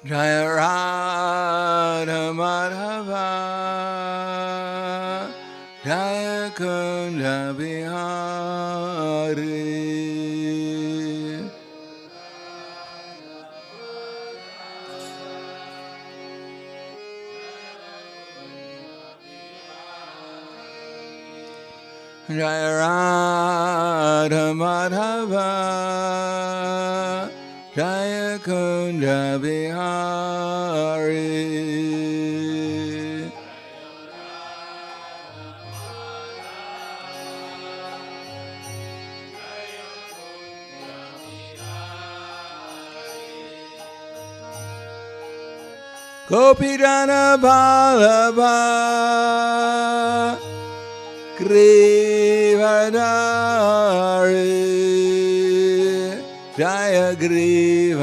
Jaya Radha Madhava Jaya Kunda Bihari Jaya Radha Madhava Jaya Kunda Bihari Gopidana Ballabha Grivadari Jaya Grivadari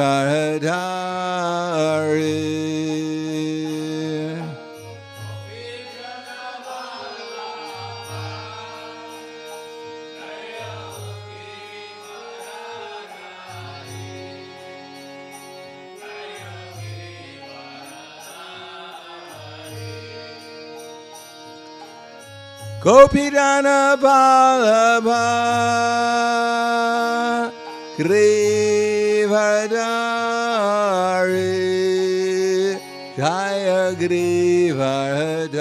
Gopidana Ballabha Grivadari Jaya Grivadari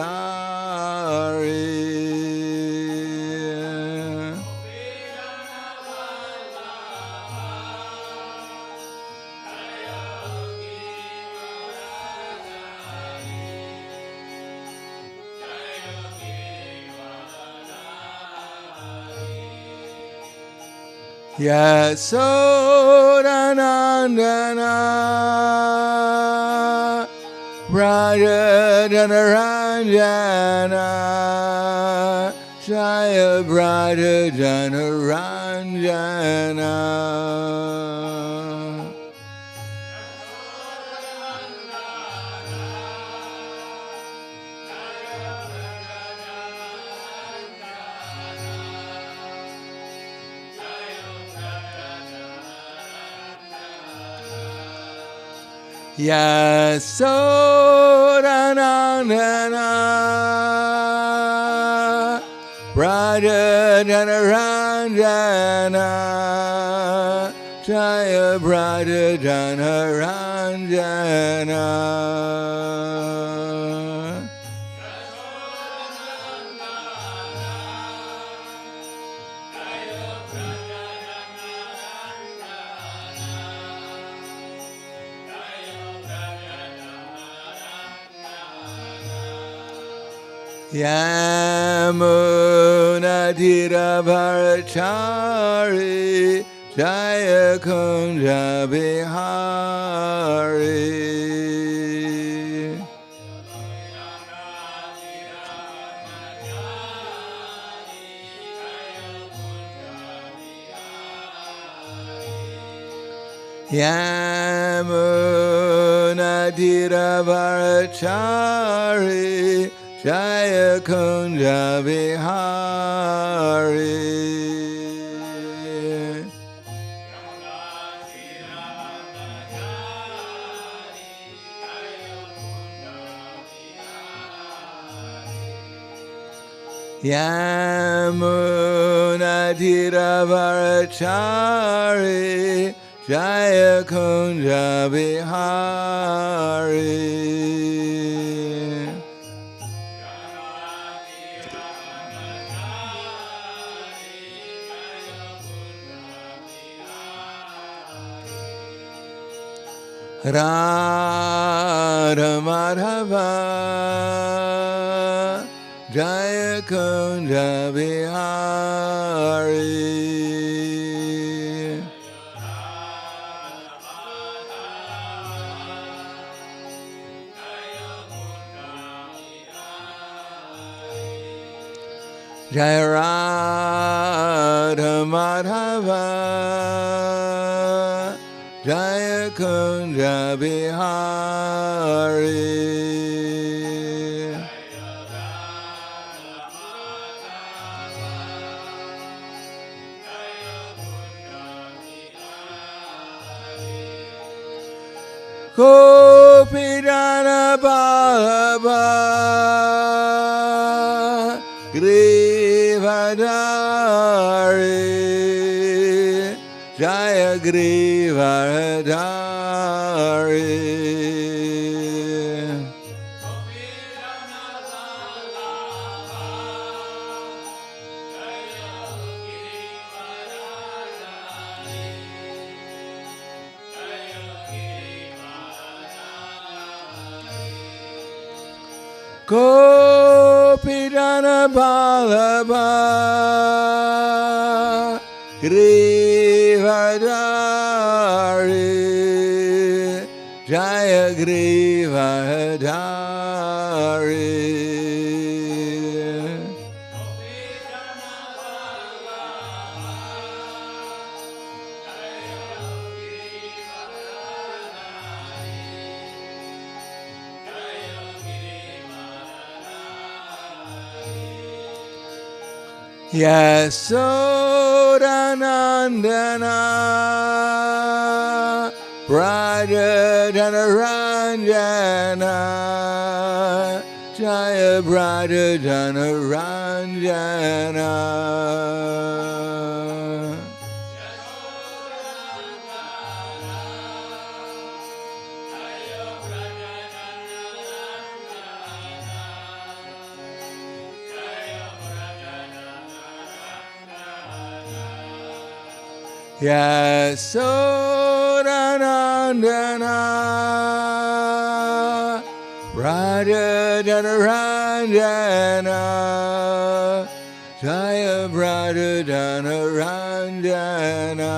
Yasodanandana Braja Janaranjana Jaya Braja Janaranjana Yasodanandana Braja Janaranjana Jaya Braja Janaranjana Yamuna Tira Bharachari Jaya Kunja Bihari Yamuna Tira Bharachari Jaya Kunja Bihari Yamuna Tira Bharachari Jaya Kunja Bihari Radha Madhava Jaya Kunja Bihari Jaya Radha Madhava Jaya Kunja Bihari Go Gopidana Ballabha Grivadari Jaya Grivadari. Gopidana Ballabha Grivadari Jaya Grivadari. Yasodanandana Braja Janaranjana Jaya Braja Janaranjana. Yasodanandana Braja Janaranjana Jaya Braja Janaranjana.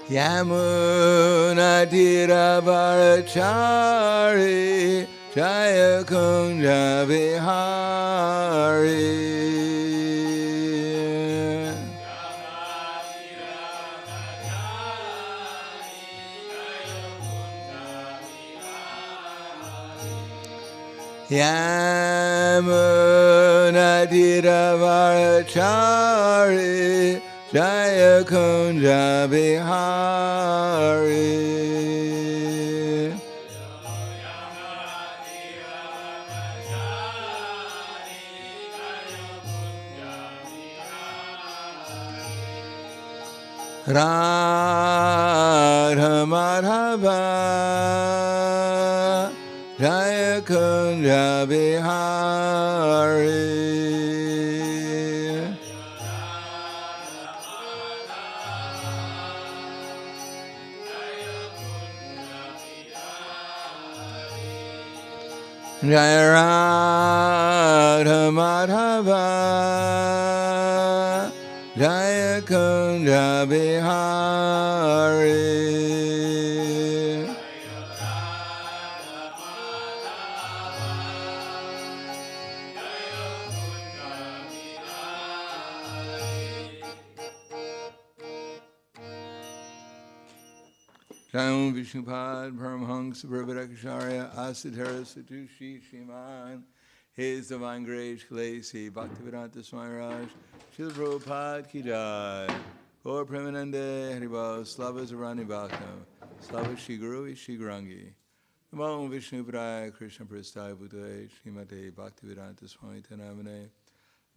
Yamuna Tiravarachari Jaya Kunja Vihari. Yamuna Tiravarachari Jaya Kunja Vihari. Radha Madhava Jaya Kunja Vihari. Jaya Radha Madhava Jaya Kunja Vihari. Jayam Vishnupad Paramahansa Prabhakacharya Asadhara Satushi Shiman His Divine Grace Kalesi Bhaktivedanta Swami Raj Srila Prabhupada Ki Jai Gaur Premanande Haribal Slava Zarani Bhakta Slava Shri Guru Shri Gurangi Namo Vishnu Padaya Krishna Prasthaya Bhutale Srimate Bhaktivedanta Swami Tanamane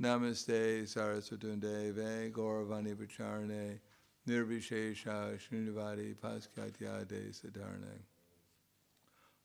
Namaste Saraswatunde Ve Gauravani Pacharane Nirvishesha Srinivadi Paskatyade Siddharne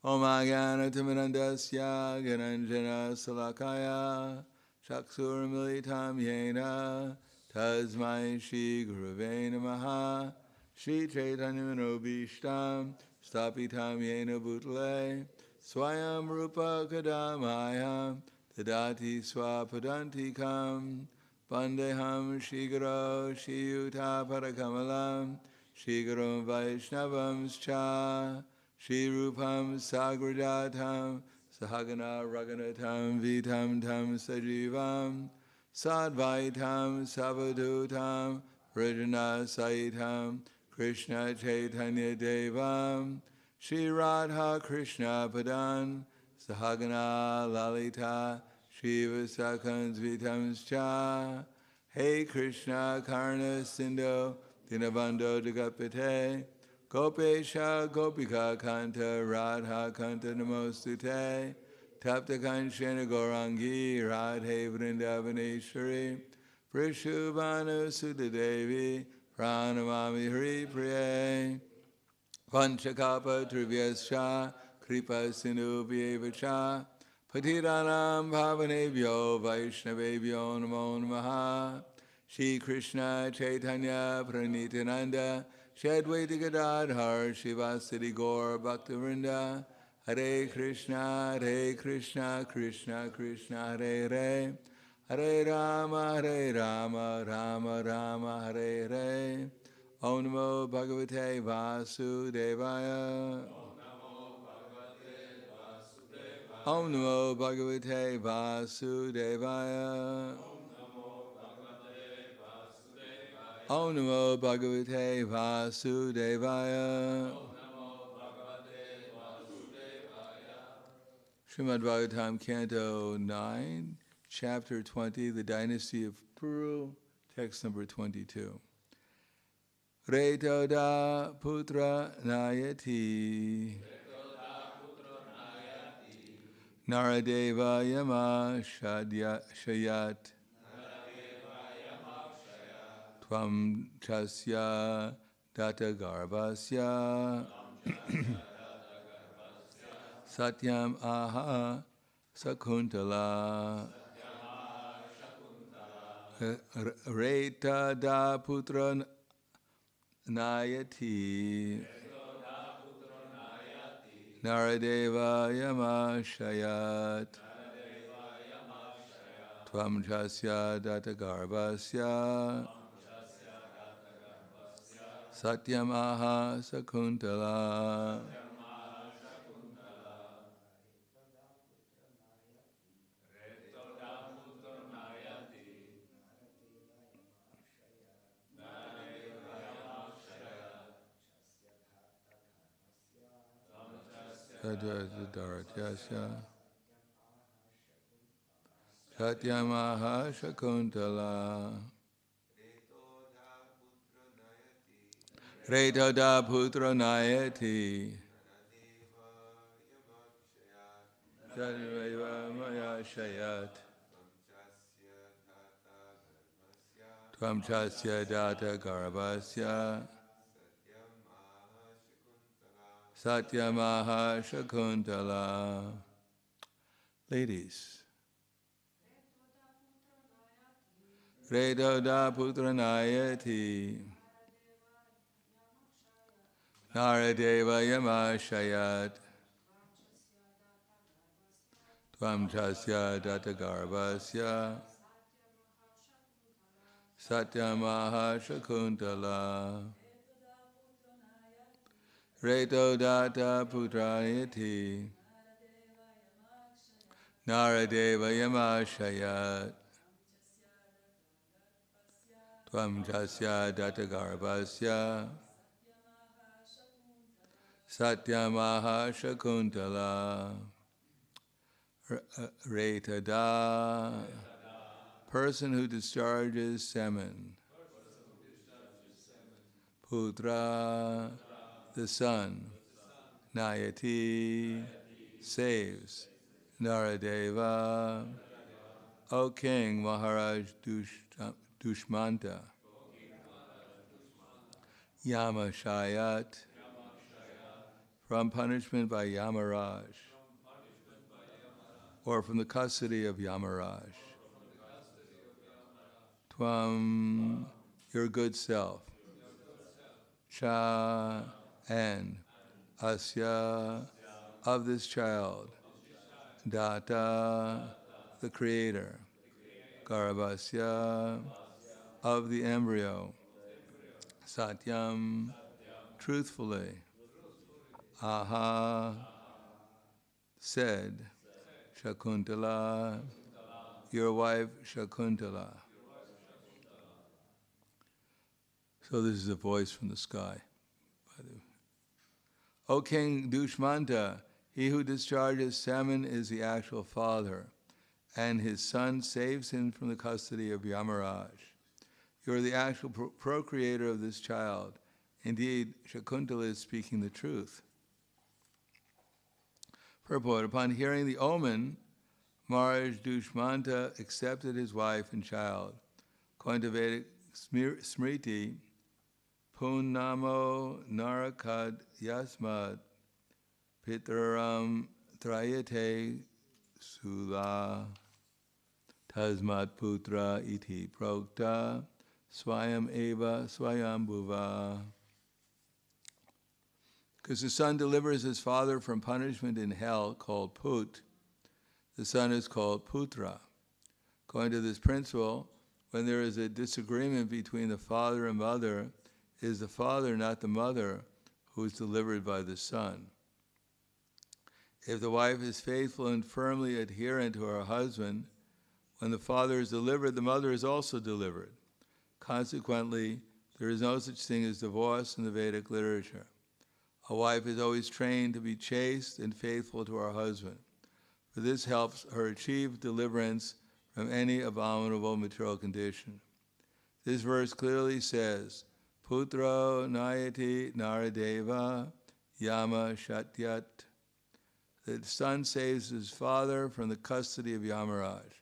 Om Agana Timirandasya Gananjana Salakaya Chaksur Militam Yena Tasmai Shri Gurave Namaha Shri Chaitanya Manobishtam Stapitam Yena Bhutale Swayam Rupa Kadamaya Tadati Swapadantikam Vandeham Shigaro Shiyuta Parakamalam Shigaro Vaishnavam Cha Shri Rupam Sagrajatam Sahagana Raganatam Vitam Tam Sajivam Sadvaitam Savadutam Rajana Saitam Krishna Chaitanya Devam Shri Radha Krishna Padan Sahagana Lalita Shiva Sakans Vitamscha Hey Krishna Karna Sindhu Dinabando Dagapate Gopesha Gopika Kanta Radha Kanta Namostute Tapta Kanshena Gaurangi Radhe Vrindavaneshwari Prishubhanu Sudadevi Pranamami Hari Priye Panchakapa Trivyascha Kripa Sindhu Vyevacha Patiranam Bhavanebhyo Vaishnavebhyo Namo Namaha Shri Krishna Chaitanya Pranitananda Shadvaita Gadadhar Shivasati Gaur Bhaktivinoda Hare Krishna Krishna Krishna Hare Hare Hare Rama Rama Rama Hare Hare Om Namo Bhagavate Vasudevaya Om Namo Bhagavate Vasudevaya Om Namo Bhagavate Vasudevaya Srimad Bhagavatam Canto 9, Chapter 20, The Dynasty of Puru, text number 22. Retoda putra nayati Naradeva yama shayat Tvam chasya data garbhasya Satyam aha sakuntala Reta da putra nayati Naradeva yama shayat Tvam chasya data garbhasya Satyam aha sakuntala Satyamaha Shakuntala Retoda Putra Nayati Jadivaiva Maya Shayat Tvam Chasya Data Garbhasya Satyamaha Shakuntala. Ladies, Retoda Putra Nayati Naradeva Yama Shayat Tvam Chasya Data Garbhasya Satyamaha Shakuntala. Reto data putrayati Naradeva yama shayat Tvam chasya data garbhasya Satyamaha Shakuntala. Retada, person who discharges semen. Putra, the son. Nayati, saves. Naradeva, O King Maharaj Dushmanta. Yama Shayat, from punishment by Yamaraj, or from the custody of Yamaraj. Tvam, your good self. Cha, and Asya, of this child. Data, the creator. Garbhasya, of the embryo. Satyam, truthfully. Aha, said. Shakuntala, your wife Shakuntala. So this is a voice from the sky. O King Dushmanta, he who discharges semen is the actual father, and his son saves him from the custody of Yamaraj. You are the actual procreator of this child. Indeed, Shakuntala is speaking the truth. Purport: upon hearing the omen, Maharaj Dushmanta accepted his wife and child. According to Vedic Smriti, Punnamo narakad yasmad pitraram trayate sula tasmat putra iti prokta swayam eva swayam bhuva. Because the son delivers his father from punishment in hell, called Put, the son is called Putra. According to this principle, when there is a disagreement between the father and mother, it is the father, not the mother, who is delivered by the son. If the wife is faithful and firmly adherent to her husband, when the father is delivered, the mother is also delivered. Consequently, there is no such thing as divorce in the Vedic literature. A wife is always trained to be chaste and faithful to her husband, for this helps her achieve deliverance from any abominable material condition. This verse clearly says, Putro nayati naradeva yama shatyat. The son saves his father from the custody of Yamaraj.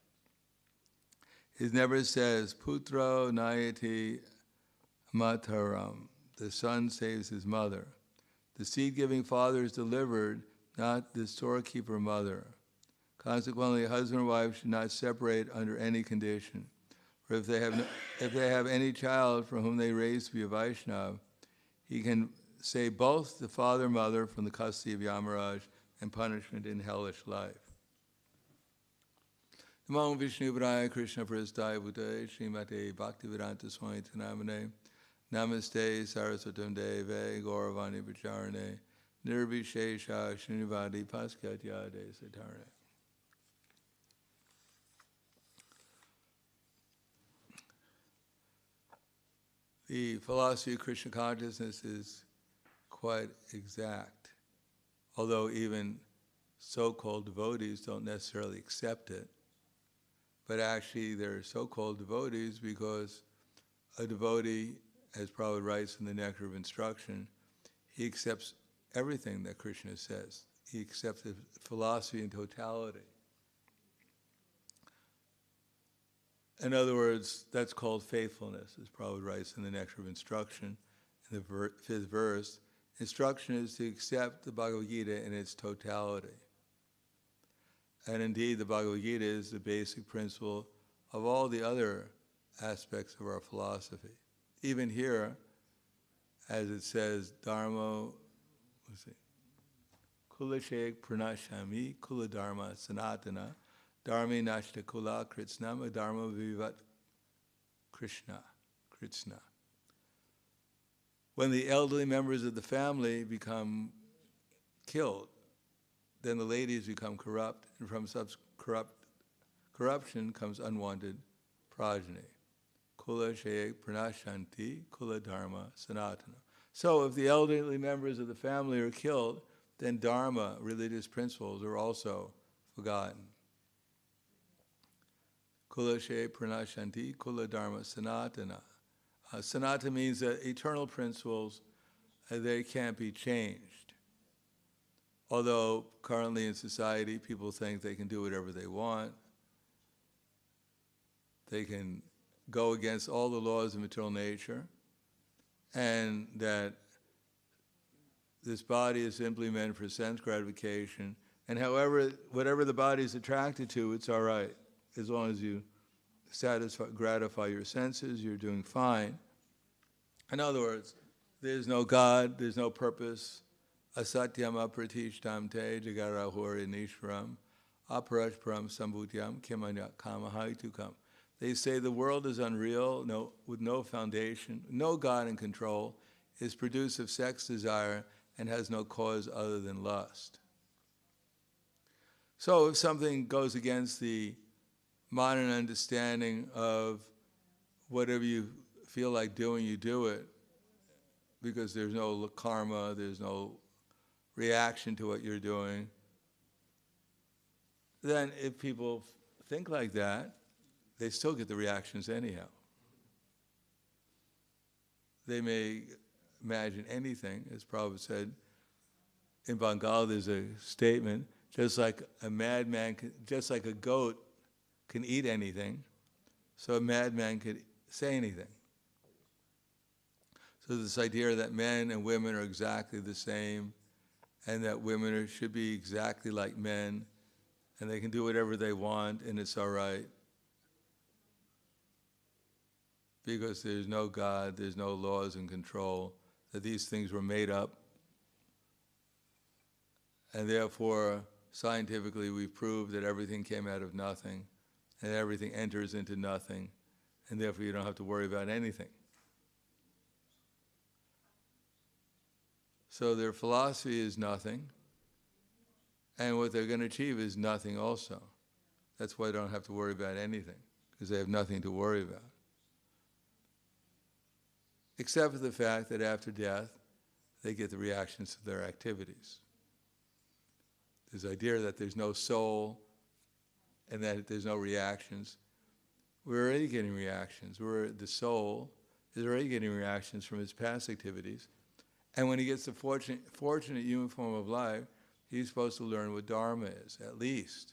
It never says, Putro nayati mataram. The son saves his mother. The seed-giving father is delivered, not the storekeeper mother. Consequently, husband and wife should not separate under any condition. For if they have any child from whom they raise to be a Vaishnava, he can save both the father and mother from the custody of Yamaraj and punishment in hellish life. Namo Vishnu Hare Krishna Prasthaya Bhutale Srimate Bhaktivedanta Swami Namane Namaste Saraswatam Deve Gauravani Pacharane Nirvishesha Srinivadi Paskatyade Satarane. The philosophy of Krishna consciousness is quite exact, although even so-called devotees don't necessarily accept it. But actually they're so-called devotees because a devotee, as Prabhupada writes in the Nectar of Instruction, he accepts everything that Krishna says. He accepts the philosophy in totality. In other words, that's called faithfulness, as Prabhupada writes in the Nectar of Instruction, in the fifth verse. Instruction is to accept the Bhagavad Gita in its totality. And indeed, the Bhagavad Gita is the basic principle of all the other aspects of our philosophy. Even here, as it says, Dharma, Kula Shek Pranashami, Kula Dharma Sanatana, Dharmi Nashta Kula Kritsnama, Dharma Vivat Krishna. When the elderly members of the family become killed, then the ladies become corrupt, and from such corruption comes unwanted progeny. Kula Shek Pranashanti, Kula Dharma Sanatana. So if the elderly members of the family are killed, then Dharma, religious principles, are also forgotten. Kula Shek Pranashanti, Kula Dharma Sanatana. Sanatana means that eternal principles, they can't be changed. Although currently in society, people think they can do whatever they want. They can go against all the laws of material nature, and that this body is simply meant for sense gratification, and whatever the body is attracted to, it's all right. As long as you gratify your senses, you're doing fine. In other words, there's no God, there's no purpose. Asatyam apratishtam te jagarahori nishram aparashparam sambhutyam kimanya kamahaitukam. They say the world is unreal, with no foundation, no God in control, is produced of sex desire, and has no cause other than lust. So if something goes against the modern understanding of whatever you feel like doing, you do it, because there's no karma, there's no reaction to what you're doing, then if people think like that, they still get the reactions anyhow. They may imagine anything, as Prabhupada said. In Bengal, there's a statement, just like a madman, just like a goat can eat anything, so a madman could say anything. So this idea that men and women are exactly the same, and that women should be exactly like men, and they can do whatever they want, and it's all right. Because there's no God, there's no laws and control, that these things were made up. And therefore, scientifically, we've proved that everything came out of nothing, and everything enters into nothing, and therefore you don't have to worry about anything. So their philosophy is nothing, and what they're going to achieve is nothing also. That's why they don't have to worry about anything, because they have nothing to worry about. Except for the fact that after death, they get the reactions to their activities. This idea that there's no soul and that there's no reactions. We're already getting reactions. The soul is already getting reactions from its past activities. And when he gets the fortunate human form of life, he's supposed to learn what Dharma is, at least.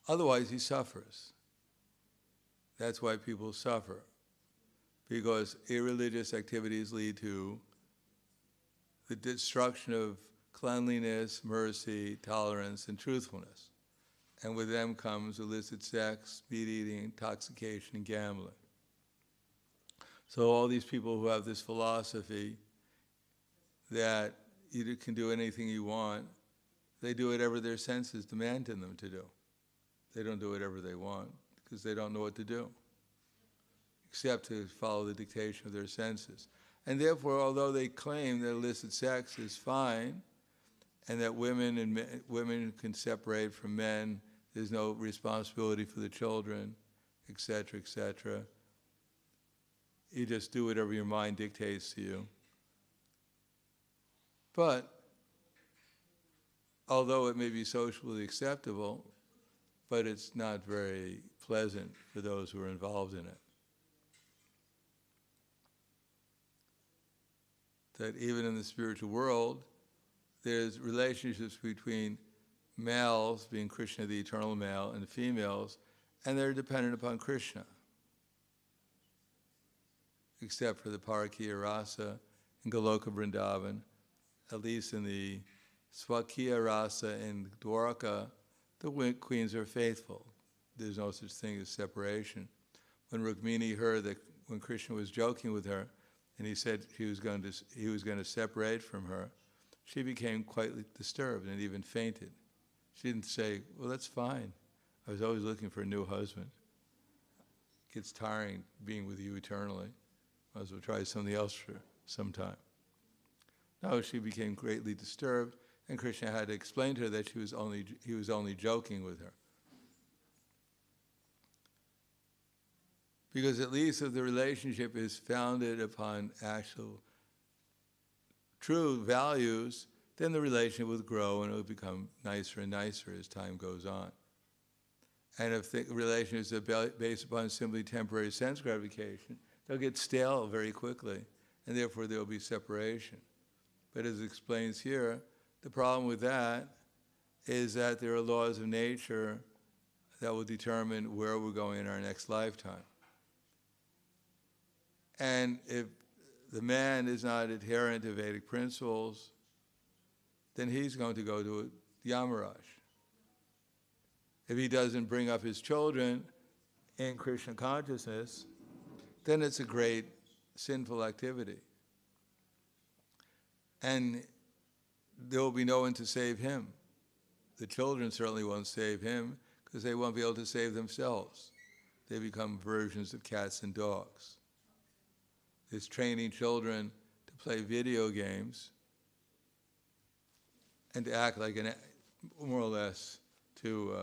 Otherwise, he suffers. That's why people suffer. Because irreligious activities lead to the destruction of cleanliness, mercy, tolerance, and truthfulness. And with them comes illicit sex, meat eating, intoxication, and gambling. So all these people who have this philosophy that you can do anything you want, they do whatever their senses demand them to do. They don't do whatever they want because they don't know what to do, except to follow the dictation of their senses. And therefore, although they claim that illicit sex is fine, and that women can separate from men, there's no responsibility for the children, etc., etc. You just do whatever your mind dictates to you. But although it may be socially acceptable, but it's not very pleasant for those who are involved in it. That even in the spiritual world, there's relationships between males, being Krishna, the eternal male, and females, and they're dependent upon Krishna. Except for the Parakiya Rasa in Goloka Vrindavan, at least in the Swakiya Rasa in Dwarka, the queens are faithful. There's no such thing as separation. When Rukmini heard that when Krishna was joking with her, and he said he was going to separate from her, she became quite disturbed and even fainted. She didn't say, well, that's fine. I was always looking for a new husband. It gets tiring being with you eternally. Might as well try something else for some time. No, she became greatly disturbed, and Krishna had to explain to her that he was only joking with her. Because at least if the relationship is founded upon actual true values, then the relationship will grow and it will become nicer and nicer as time goes on. And if the relationships are based upon simply temporary sense gratification, they'll get stale very quickly, and therefore there will be separation. But as it explains here, the problem with that is that there are laws of nature that will determine where we're going in our next lifetime. And if the man is not adherent to Vedic principles, then he's going to go to Yamaraj. If he doesn't bring up his children in Krishna consciousness, then it's a great sinful activity. And there will be no one to save him. The children certainly won't save him because they won't be able to save themselves. They become versions of cats and dogs. It's training children to play video games and to act like more or less to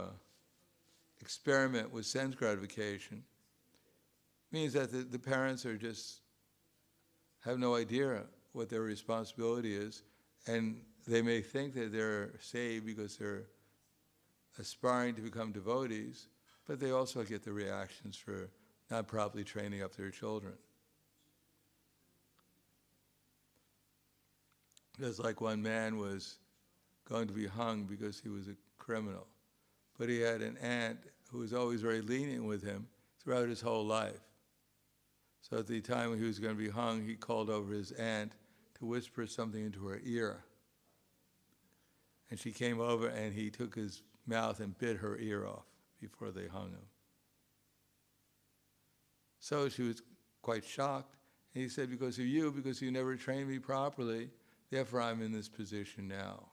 experiment with sense gratification means that the parents are just have no idea what their responsibility is, and they may think that they're saved because they're aspiring to become devotees, but they also get the reactions for not properly training up their children. Just like one man was going to be hung because he was a criminal, but he had an aunt who was always very lenient with him throughout his whole life. So at the time when he was going to be hung, he called over his aunt to whisper something into her ear. And she came over and he took his mouth and bit her ear off before they hung him. So she was quite shocked. And he said, because you never trained me properly, therefore I'm in this position now.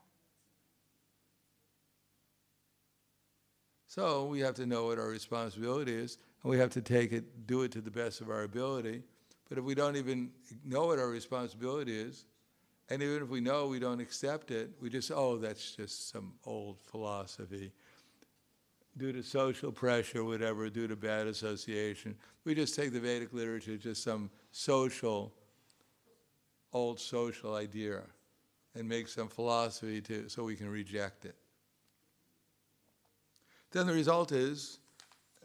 So we have to know what our responsibility is, and we have to do it to the best of our ability. But if we don't even know what our responsibility is, and even if we know, we don't accept it, we just, that's just some old philosophy. Due to social pressure, whatever, due to bad association, we just take the Vedic literature, just some old social idea, and make some philosophy so we can reject it. Then the result is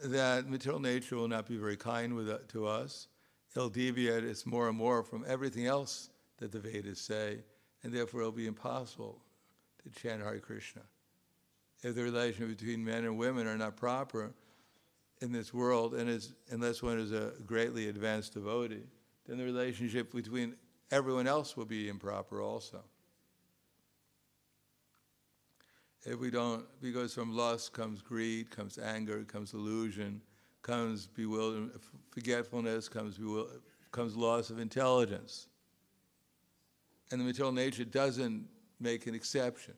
that material nature will not be very kind to us. It'll deviate us more and more from everything else that the Vedas say, and therefore it'll be impossible to chant Hare Krishna. If the relation between men and women are not proper in this world, and unless one is a greatly advanced devotee, then the relationship between everyone else will be improper also. If we don't, because from lust comes greed, comes anger, comes illusion, comes bewilderment, forgetfulness, comes loss of intelligence. And the material nature doesn't make an exception.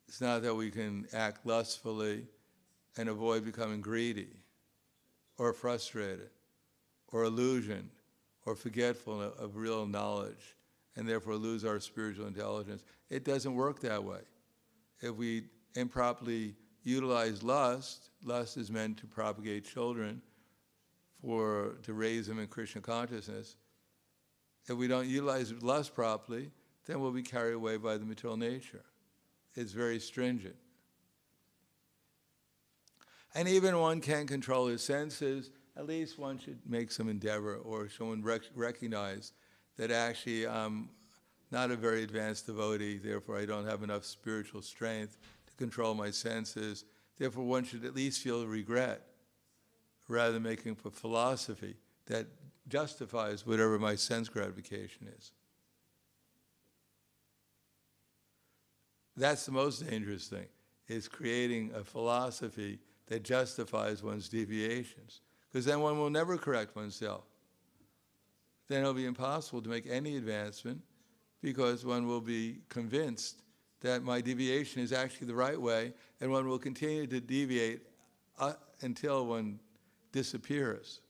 It's not that we can act lustfully and avoid becoming greedy, or frustrated, or illusioned, or forgetful of real knowledge, and therefore lose our spiritual intelligence. It doesn't work that way. If we improperly utilize lust is meant to propagate children, to raise them in Krishna consciousness. If we don't utilize lust properly, then we'll be carried away by the material nature. It's very stringent. And even one can't control his senses, at least one should make some endeavor, or someone recognize that actually I'm not a very advanced devotee, therefore I don't have enough spiritual strength to control my senses. Therefore one should at least feel regret, rather than making a philosophy that justifies whatever my sense gratification is. That's the most dangerous thing, is creating a philosophy that justifies one's deviations. Because then one will never correct oneself. Then it'll be impossible to make any advancement, because one will be convinced that my deviation is actually the right way, and one will continue to deviate until one disappears.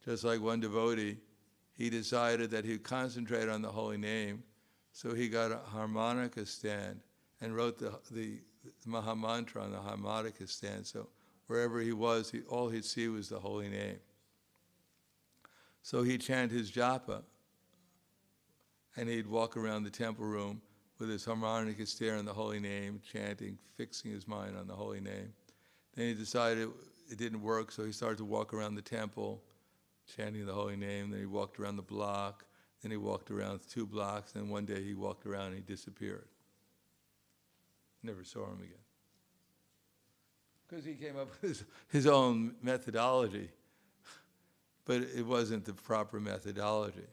Just like one devotee, he decided that he'd concentrate on the holy name, so he got a harmonica stand and wrote the Maha Mantra on the harmonica stand, so wherever he was, all he'd see was the holy name. So he'd chant his japa, and he'd walk around the temple room with his harmonica stand on the holy name, chanting, fixing his mind on the holy name. Then he decided it didn't work, so he started to walk around the temple, chanting the holy name. Then he walked around the block. Then he walked around 2 blocks. And one day he walked around and he disappeared. Never saw him again. Because he came up with his own methodology, but it wasn't the proper methodology.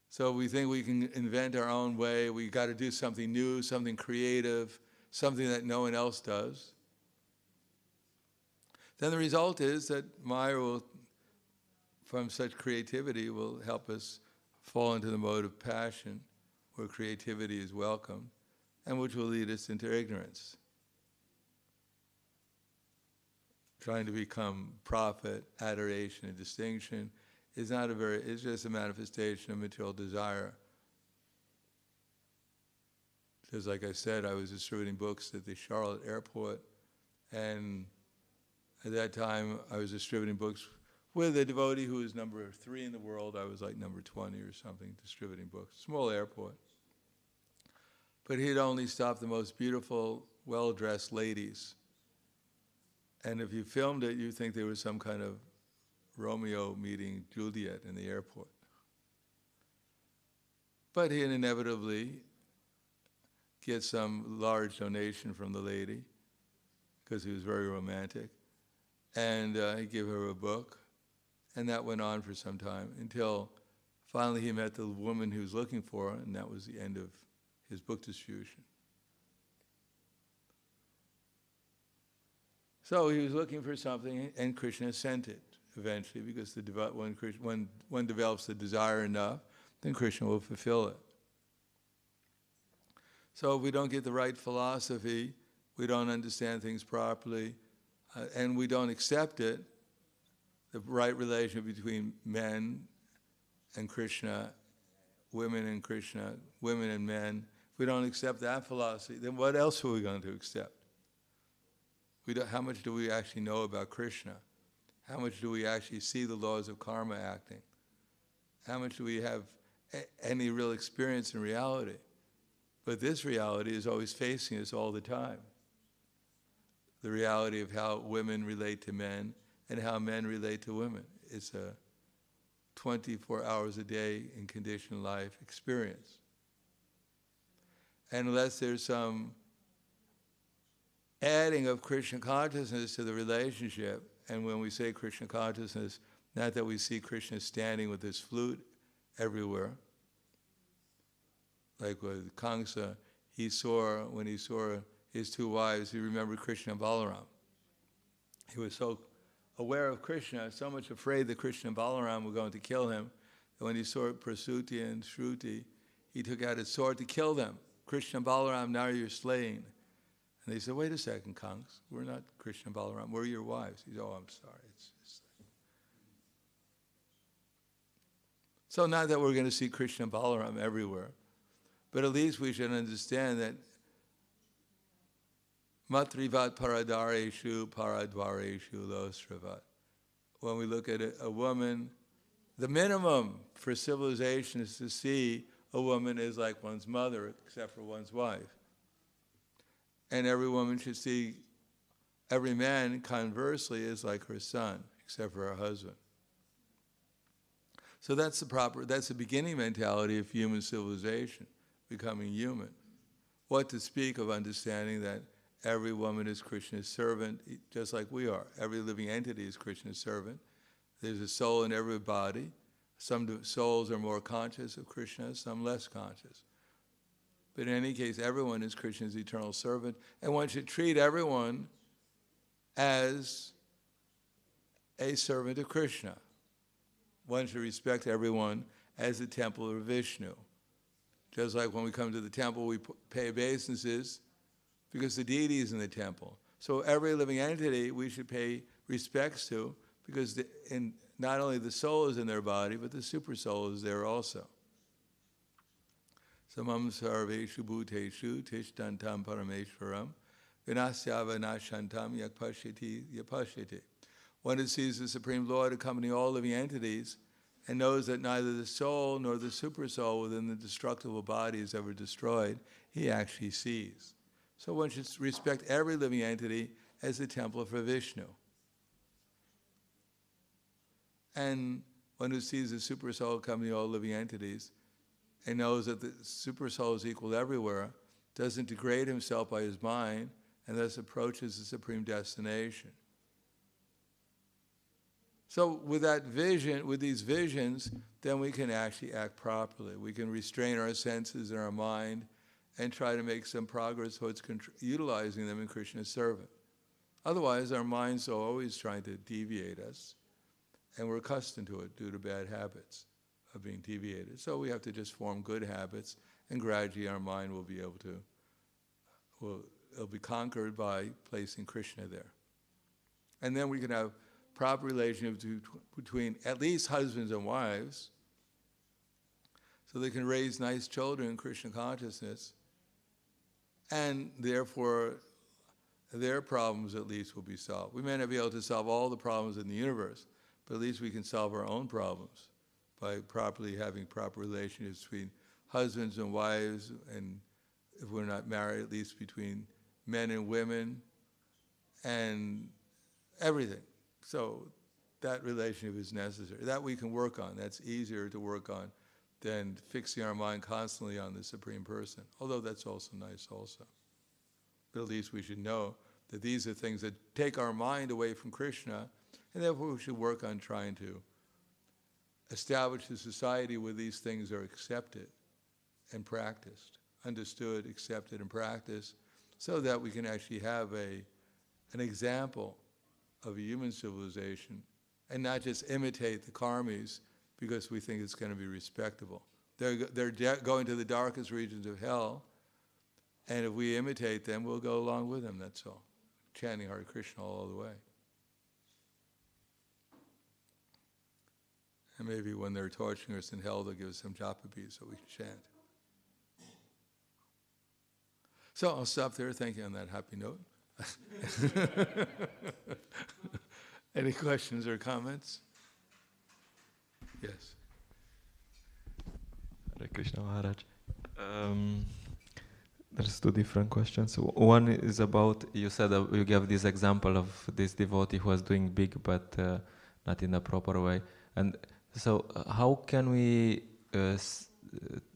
So we think we can invent our own way. We got to do something new, something creative, something that no one else does. Then the result is that Maya will, from such creativity, will help us fall into the mode of passion, where creativity is welcomed, and which will lead us into ignorance. Trying to become prophet, adoration, and distinction is it's just a manifestation of material desire. Just like I said, I was distributing books at the Charlotte airport, and at that time I was distributing books with a devotee who was number 3 in the world. I was like number 20 or something, distributing books. Small airport. But he'd only stop the most beautiful, well-dressed ladies. And if you filmed it, you'd think there was some kind of Romeo meeting Juliet in the airport. But he'd inevitably get some large donation from the lady, because he was very romantic. And he'd give her a book. And that went on for some time, until finally he met the woman he was looking for, and that was the end of his book distribution. So he was looking for something, and Krishna sent it eventually, because when one develops the desire enough, then Krishna will fulfill it. So if we don't get the right philosophy, we don't understand things properly, and we don't accept it, the right relationship between men and Krishna, women and Krishna, women and men, if we don't accept that philosophy, then what else are we going to accept? How much do we actually know about Krishna? How much do we actually see the laws of karma acting? How much do we have any real experience in reality? But this reality is always facing us all the time. The reality of how women relate to men and how men relate to women. It's a 24 hours a day in conditioned life experience. And unless there's some adding of Krishna consciousness to the relationship, and when we say Krishna consciousness, not that we see Krishna standing with his flute everywhere, like with Kamsa, when he saw his 2 wives, he remembered Krishna and Balaram. He was so aware of Krishna, so much afraid that Krishna and Balaram were going to kill him, that when he saw Prasuti and Shruti, he took out his sword to kill them. Krishna and Balaram, now you're slain. And they said, wait a second, Kanks, we're not Krishna and Balaram, we're your wives. He said, oh, I'm sorry. So not that we're going to see Krishna and Balaram everywhere, but at least we should understand that matrivat paradareshu paradvareshu losravat. When we look at a woman, the minimum for civilization is to see a woman as like one's mother, except for one's wife. And every woman should see every man, conversely, is like her son, except for her husband. So that's the beginning mentality of human civilization, becoming human. What to speak of understanding that every woman is Krishna's servant, just like we are. Every living entity is Krishna's servant. There's a soul in every body. Some souls are more conscious of Krishna, some less conscious. But in any case, everyone is Krishna's eternal servant, and one should treat everyone as a servant of Krishna. One should respect everyone as the temple of Vishnu. Just like when we come to the temple, we pay obeisances because the deity is in the temple. So every living entity we should pay respects to, because not only the soul is in their body, but the super soul is there also. Samam sarveshu bhuteshu tishtantam parameshwaram vinasyava nashantam yakpashyati yapashyati. One who sees the Supreme Lord accompanying all living entities and knows that neither the soul nor the super soul within the destructible body is ever destroyed, he actually sees. So one should respect every living entity as the temple for Vishnu. And one who sees the super soul accompanying all living entities and knows that the super soul is equal everywhere, doesn't degrade himself by his mind, and thus approaches the supreme destination. So with that vision, with these visions, then we can actually act properly. We can restrain our senses and our mind and try to make some progress towards utilizing them in Krishna's service. Otherwise, our minds are always trying to deviate us, and we're accustomed to it due to bad habits of being deviated. So we have to just form good habits, and gradually our mind will be able to, it'll be conquered by placing Krishna there. And then we can have proper relationship between at least husbands and wives, so they can raise nice children in Krishna consciousness, and therefore their problems at least will be solved. We may not be able to solve all the problems in the universe, but at least we can solve our own problems by properly having proper relationships between husbands and wives, and if we're not married, at least between men and women, and everything. So that relationship is necessary. That we can work on. That's easier to work on than fixing our mind constantly on the Supreme Person, although that's also nice also. But at least we should know that these are things that take our mind away from Krishna, and therefore we should work on trying to establish a society where these things are accepted and practiced, understood, accepted, and practiced, so that we can actually have an example of a human civilization and not just imitate the karmis because we think it's going to be respectable. They're going to the darkest regions of hell, and if we imitate them, we'll go along with them, that's all. Chanting Hare Krishna all the way. And maybe when they're torturing us in hell, they'll give us some japa beads so we can chant. So I'll stop there. Thank you on that happy note. Any questions or comments? Yes. Hare Krishna Maharaj. There's two different questions. One is about, you said you gave this example of this devotee who was doing big but not in a proper way. And so how can we,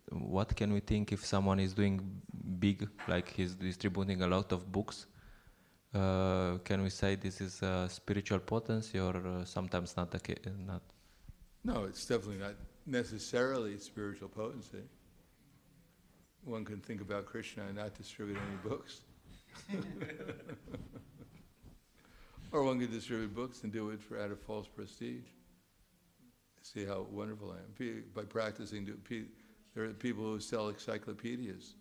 what can we think if someone is doing big, like he's distributing a lot of books? Can we say this is spiritual potency, or sometimes not the case? Not? No, it's definitely not necessarily spiritual potency. One can think about Krishna and not distribute any books. Or one can distribute books and do it out of false prestige. See how wonderful I am. By practicing, there are people who sell encyclopedias,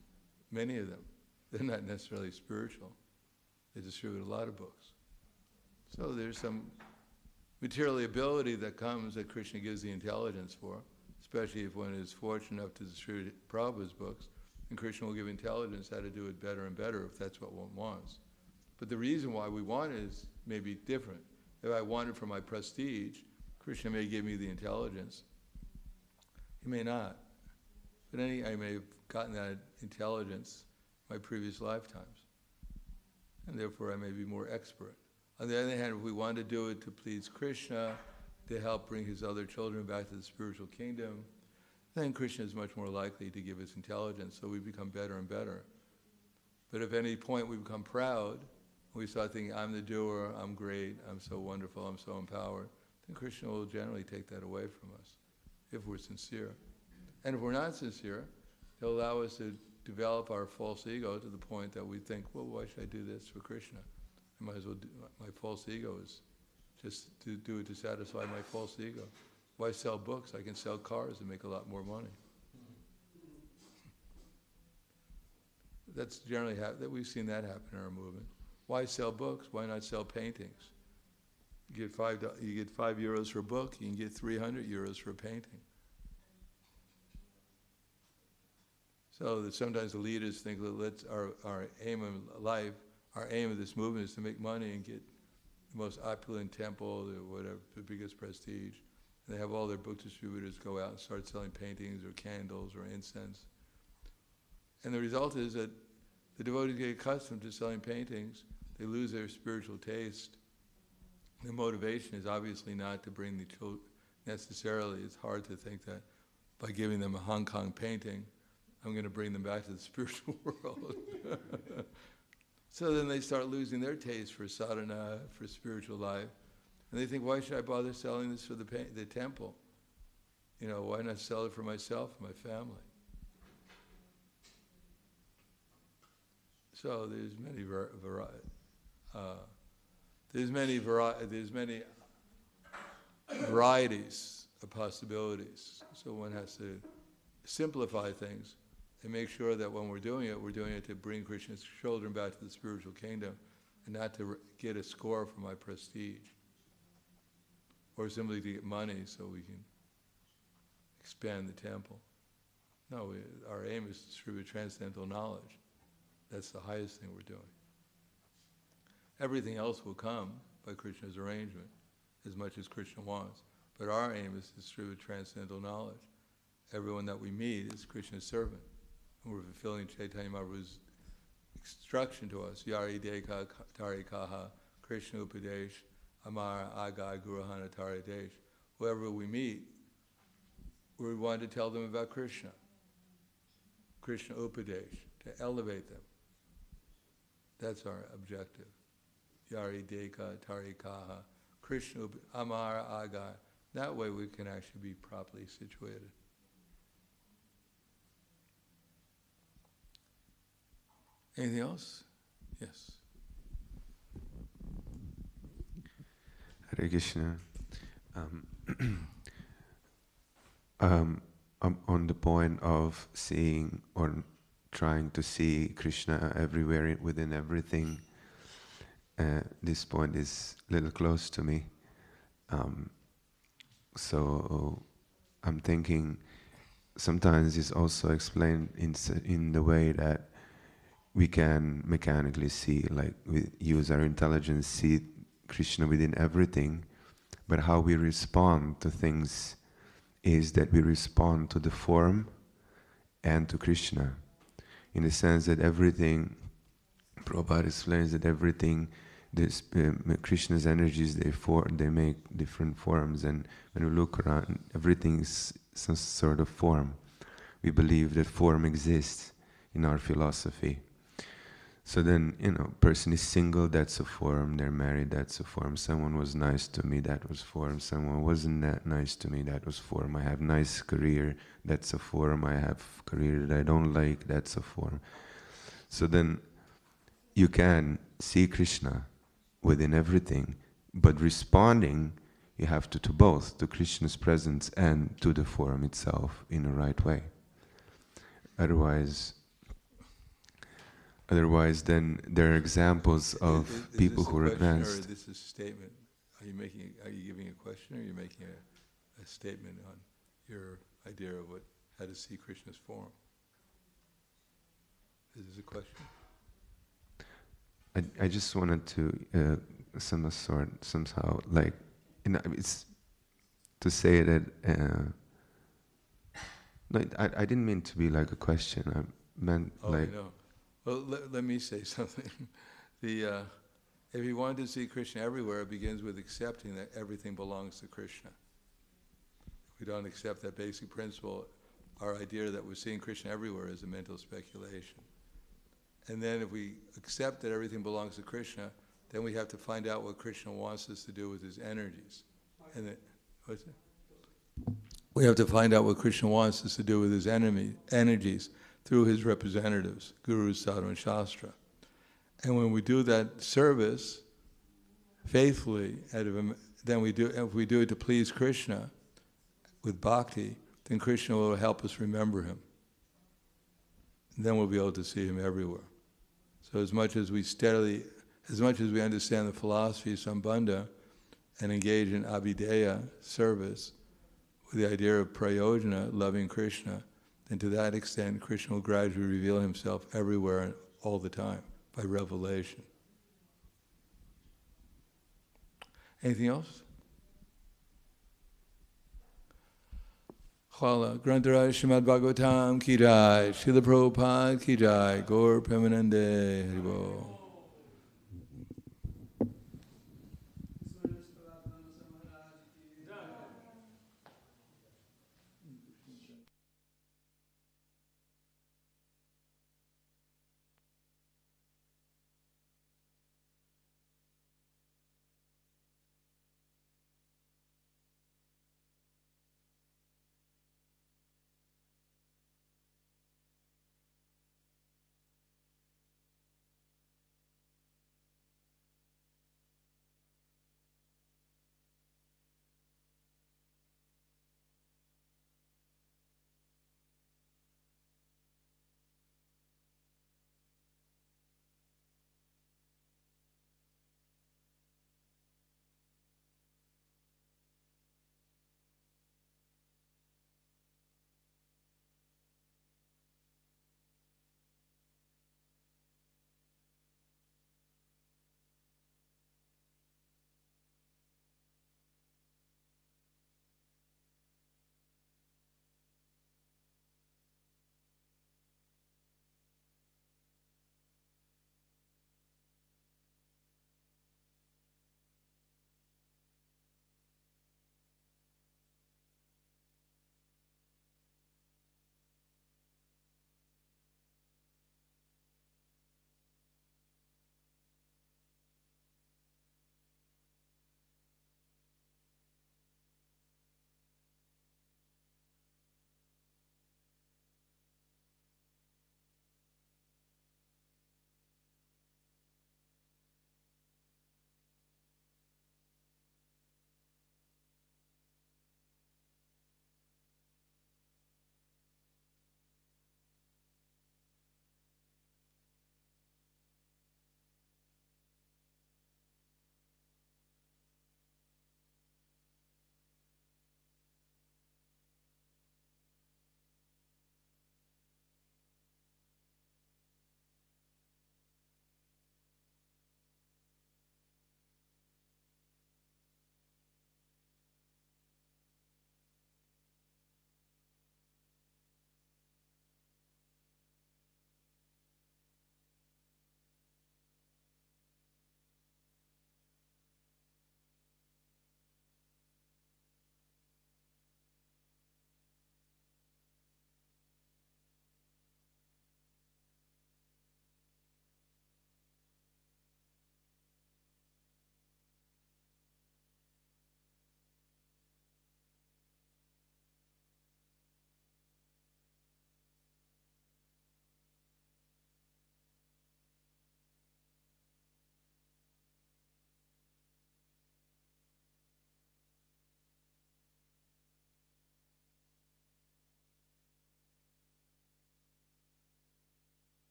many of them. They're not necessarily spiritual. They distribute a lot of books. So there's some material ability that comes that Krishna gives the intelligence for, especially if one is fortunate enough to distribute Prabhupada's books, and Krishna will give intelligence how to do it better and better if that's what one wants. But the reason why we want it is maybe different. If I want it for my prestige, Krishna may give me the intelligence. He may not. But I may have gotten that intelligence in my previous lifetimes. And therefore I may be more expert. On the other hand, if we want to do it to please Krishna, to help bring his other children back to the spiritual kingdom, then Krishna is much more likely to give us intelligence, so we become better and better. But if at any point we become proud, we start thinking, I'm the doer, I'm great, I'm so wonderful, I'm so empowered, then Krishna will generally take that away from us, if we're sincere. And if we're not sincere, he'll allow us to develop our false ego to the point that we think, well, why should I do this for Krishna? I might as well do, my false ego is just to do it to satisfy my false ego. Why sell books? I can sell cars and make a lot more money. That's generally that we've seen that happen in our movement. Why sell books? Why not sell paintings? You get €5 for a book, you can get 300 euros for a painting. So that sometimes the leaders think that our aim in life, our aim of this movement is to make money and get the most opulent temple, or whatever, the biggest prestige. And they have all their book distributors go out and start selling paintings or candles or incense. And the result is that the devotees get accustomed to selling paintings, they lose their spiritual taste. Their motivation is obviously not to bring the children necessarily. It's hard to think that by giving them a Hong Kong painting, I'm going to bring them back to the spiritual world. So then they start losing their taste for sadhana, for spiritual life. And they think, why should I bother selling this for the temple? You know, why not sell it for myself and my family? So there's many varieties of possibilities. So one has to simplify things and make sure that when we're doing it to bring Krishna's children back to the spiritual kingdom, and not to get a score for my prestige, or simply to get money so we can expand the temple. No, our aim is to distribute transcendental knowledge. That's the highest thing we're doing. Everything else will come by Krishna's arrangement. as much as Krishna wants. But our aim is to distribute transcendental knowledge. Everyone that we meet is Krishna's servant. And we're fulfilling Chaitanya Mahaprabhu's instruction to us, Yari Deka Tarikaha, Krishna Upadesh, Amara Agai Guruhana Taradesh. Whoever we meet, we want to tell them about Krishna. Krishna Upadesh, to elevate them. That's our objective. Yari Deka Tarikaha, Krishna Amara Agai. That way we can actually be properly situated. Anything else? Yes. Hare Krishna. I'm on the point of seeing or trying to see Krishna everywhere, within everything. This point is a little close to me. So I'm thinking sometimes it's also explained in the way that we can mechanically see, like we use our intelligence, see Krishna within everything, but how we respond to things is that we respond to the form and to Krishna, in the sense that everything, Prabhupada explains that everything, Krishna's energies, they make different forms, and when we look around, everything is some sort of form. We believe that form exists in our philosophy. So then, person is single, that's a form. They're married, that's a form. Someone was nice to me, that was form. Someone wasn't that nice to me, that was form. I have nice career, that's a form. I have career that I don't like, that's a form. So then, you can see Krishna within everything, but responding, you have to both, to Krishna's presence and to the form itself in the right way. Otherwise, then there are examples of people who are advanced. Or this is a statement? Are you giving a question, or are you making a statement on your idea of how to see Krishna's form? Is this a question? I just wanted to somehow, like, it's to say that. No, I didn't mean to be like a question. I meant like. I know. Well, let me say something. If you want to see Krishna everywhere, it begins with accepting that everything belongs to Krishna. If we don't accept that basic principle, our idea that we're seeing Krishna everywhere is a mental speculation. And then if we accept that everything belongs to Krishna, then we have to find out what Krishna wants us to do with his energies. And then, what's it? We have to find out what Krishna wants us to do with his energies through his representatives, Guru, Sadhu, and Shastra. And when we do that service faithfully, then if we do it to please Krishna with bhakti, then Krishna will help us remember him. And then we'll be able to see him everywhere. So as much as we understand the philosophy of Sambandha and engage in abhideya service with the idea of prayojana, loving Krishna, then to that extent Krishna will gradually reveal himself everywhere and all the time by revelation. Anything else? Hvala. Grantaraj Srimad Bhagavatam ki jai, Srila Prabhupada ki jai, Gaur Premanande Haribo.